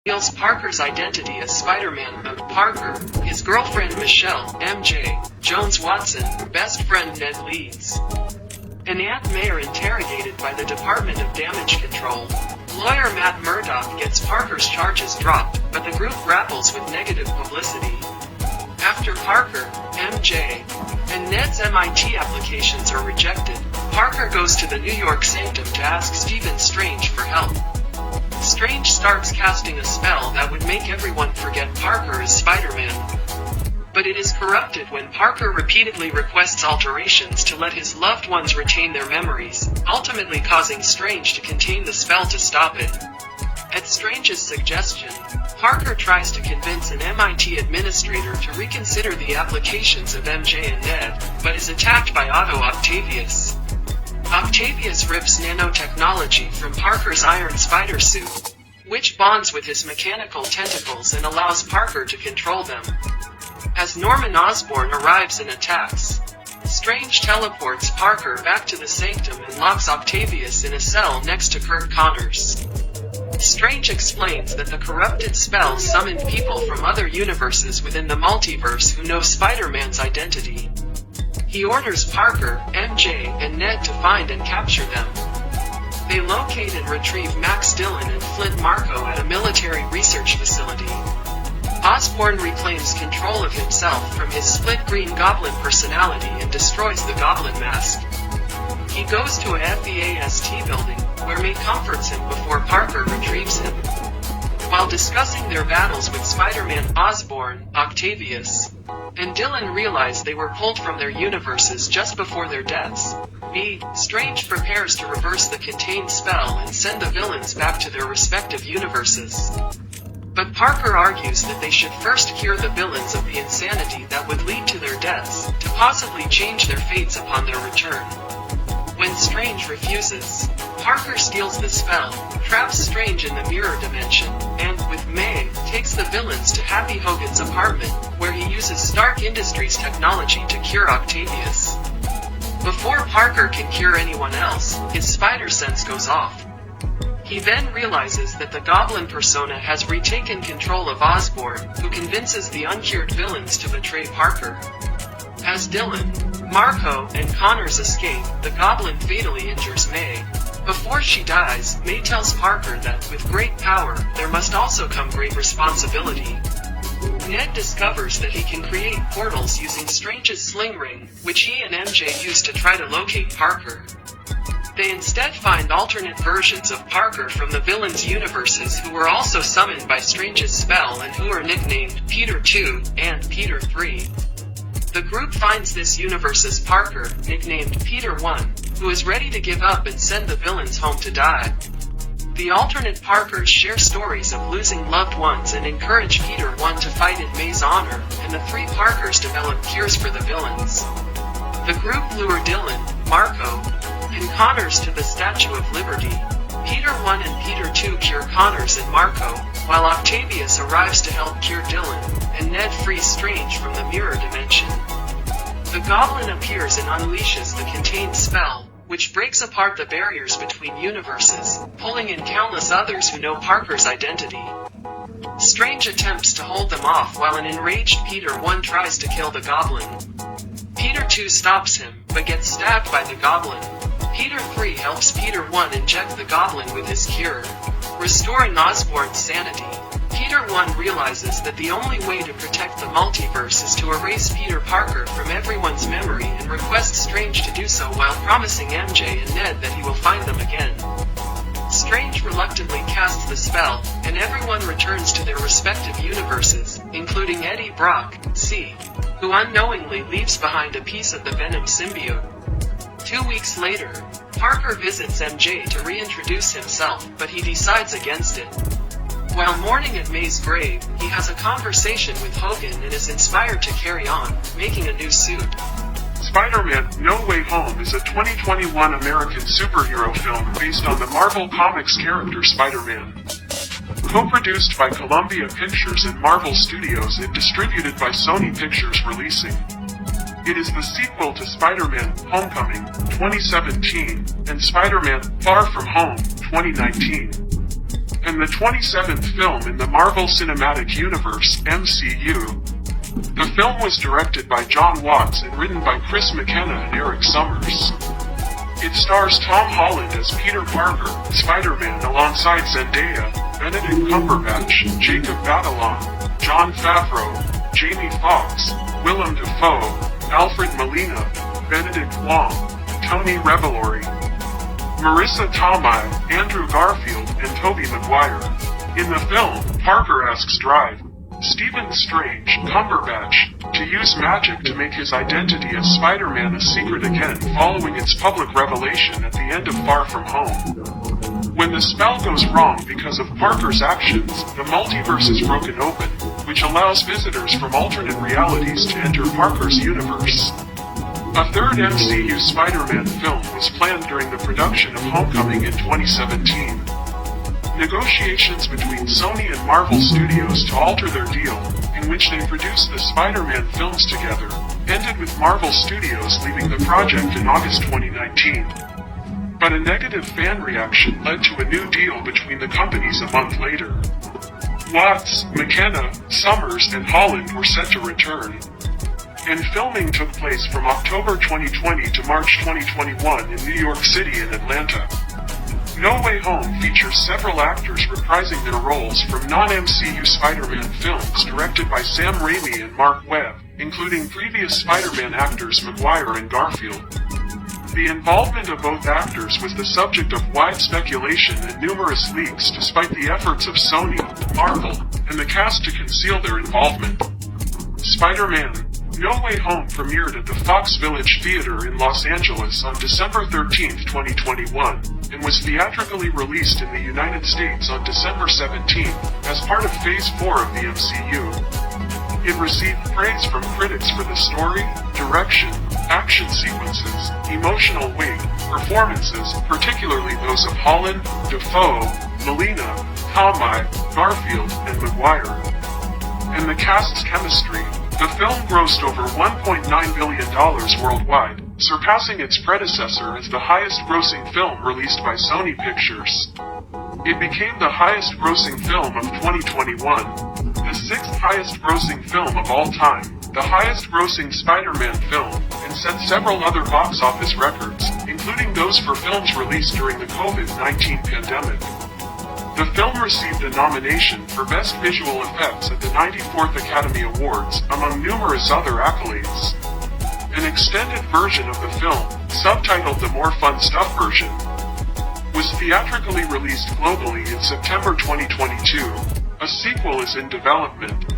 reveals Parker's identity as Spider-Man, but Parker, his girlfriend Michelle, MJ, Jones Watson, best friend Ned Leeds, and Aunt May are interrogated by the Department of Damage Control. Lawyer Matt Murdock gets Parker's charges dropped, but the group grapples with negative publicity. After Parker, MJ, and Ned's MIT applications are rejected, Parker goes to the New York Sanctum to ask Stephen Strange for help. Strange starts casting a spell that would make everyone forget Parker is Spider-Man. But it is corrupted when Parker repeatedly requests alterations to let his loved ones retain their memories, ultimately causing Strange to contain the spell to stop it. At Strange's suggestion, Parker tries to convince an MIT administrator to reconsider the applications of MJ and Ned, but is attacked by Otto Octavius. Octavius rips nanotechnology from Parker's iron spider suit, which bonds with his mechanical tentacles and allows Parker to control them. As Norman Osborn arrives and attacks, Strange teleports Parker back to the Sanctum and locks Octavius in a cell next to Kurt Connors. Strange explains that the corrupted spell summoned people from other universes within the multiverse who know Spider-Man's identity. He orders Parker, MJ, and Ned to find and capture them. They locate and retrieve Max Dillon and Flint Marko at a military research facility. Osborn reclaims control of himself from his split green goblin personality and destroys the goblin mask. He goes to a FEAST building, where May comforts him before Parker retrieves him. While discussing their battles with Spider-Man, Osborn, Octavius, and Dillon realize they were pulled from their universes just before their deaths. Strange prepares to reverse the contained spell and send the villains back to their respective universes. But Parker argues that they should first cure the villains of the insanity that would lead to their deaths, to possibly change their fates upon their return. When Strange refuses, Parker steals the spell, traps Strange in the mirror dimension, and, with May, takes the villains to Happy Hogan's apartment, where he uses Stark Industries technology to cure Octavius. Before Parker can cure anyone else, his spider sense goes off. He then realizes that the Goblin persona has retaken control of Osborn, who convinces the uncured villains to betray Parker. As Dillon, Marko, and Connors escape, the Goblin fatally injures May. Before she dies, May tells Parker that, with great power, there must also come great responsibility. Ned discovers that he can create portals using Strange's sling ring, which he and MJ use to try to locate Parker. They instead find alternate versions of Parker from the villains' universes who were also summoned by Strange's spell and who are nicknamed Peter 2 and Peter 3. The group finds this universe's Parker, nicknamed Peter 1, who is ready to give up and send the villains home to die. The alternate Parkers share stories of losing loved ones and encourage Peter 1 to fight in May's honor, and the three Parkers develop cures for the villains. The group lure Dillon, Marko, and Connors to the Statue of Liberty. Peter 1 and Peter 2 cure Connors and Marko, while Octavius arrives to help cure Dillon, and Ned frees Strange from the mirror dimension. The Goblin appears and unleashes the contained spell, which breaks apart the barriers between universes, pulling in countless others who know Parker's identity. Strange attempts to hold them off while an enraged Peter 1 tries to kill the Goblin. Peter 2 stops him, but gets stabbed by the Goblin. Peter 3 helps Peter 1 inject the Goblin with his cure, restoring Osborn's sanity. Peter 1 realizes that the only way to protect the multiverse is to erase Peter Parker from everyone's memory and requests Strange to do so while promising MJ and Ned that he will find them again. Strange reluctantly casts the spell, and everyone returns to their respective universes, including Eddie Brock, C., who unknowingly leaves behind a piece of the Venom symbiote. 2 weeks later, Parker visits MJ to reintroduce himself, but he decides against it. While mourning at May's grave, he has a conversation with Hogan and is inspired to carry on, making a new suit. Spider-Man: No Way Home is a 2021 American superhero film based on the Marvel Comics character Spider-Man. Co-produced by Columbia Pictures and Marvel Studios and distributed by Sony Pictures Releasing. It is the sequel to Spider-Man: Homecoming, 2017, and Spider-Man: Far From Home, 2019. and the 27th film in the Marvel Cinematic Universe, MCU. The film was directed by Jon Watts and written by Chris McKenna and Eric Summers. It stars Tom Holland as Peter Parker, Spider-Man, alongside Zendaya, Benedict Cumberbatch, Jacob Batalon, Jon Favreau, Jamie Foxx, Willem Dafoe, Alfred Molina, Benedict Wong, Tony Revolori, Marissa Tomei, Andrew Garfield, and Tobey Maguire. In the film, Parker asks Stephen Strange, Cumberbatch, to use magic to make his identity as Spider-Man a secret again following its public revelation at the end of Far From Home. When the spell goes wrong because of Parker's actions, the multiverse is broken open, which allows visitors from alternate realities to enter Parker's universe. A third MCU Spider-Man film was planned during the production of Homecoming in 2017. Negotiations between Sony and Marvel Studios to alter their deal, in which they produced the Spider-Man films together, ended with Marvel Studios leaving the project in August 2019. But a negative fan reaction led to a new deal between the companies a month later. Watts, McKenna, Summers, and Holland were set to return. And filming took place from October 2020 to March 2021 in New York City and Atlanta. No Way Home features several actors reprising their roles from non-MCU Spider-Man films directed by Sam Raimi and Mark Webb, including previous Spider-Man actors Maguire and Garfield. The involvement of both actors was the subject of wide speculation and numerous leaks despite the efforts of Sony, Marvel, and the cast to conceal their involvement. Spider-Man: No Way Home premiered at the Fox Village Theater in Los Angeles on December 13, 2021, and was theatrically released in the United States on December 17, as part of Phase 4 of the MCU. It received praise from critics for the story, direction, action sequences, emotional weight, performances, particularly those of Holland, Dafoe, Molina, Tomei, Garfield, and Maguire. And the cast's chemistry. The film grossed over $1.9 billion worldwide, surpassing its predecessor as the highest-grossing film released by Sony Pictures. It became the highest-grossing film of 2021, the sixth highest-grossing film of all time, the highest-grossing Spider-Man film, and set several other box office records, including those for films released during the COVID-19 pandemic. The film received a nomination for Best Visual Effects at the 94th Academy Awards, among numerous other accolades. An extended version of the film, subtitled the More Fun Stuff version, was theatrically released globally in September 2022. A sequel is in development,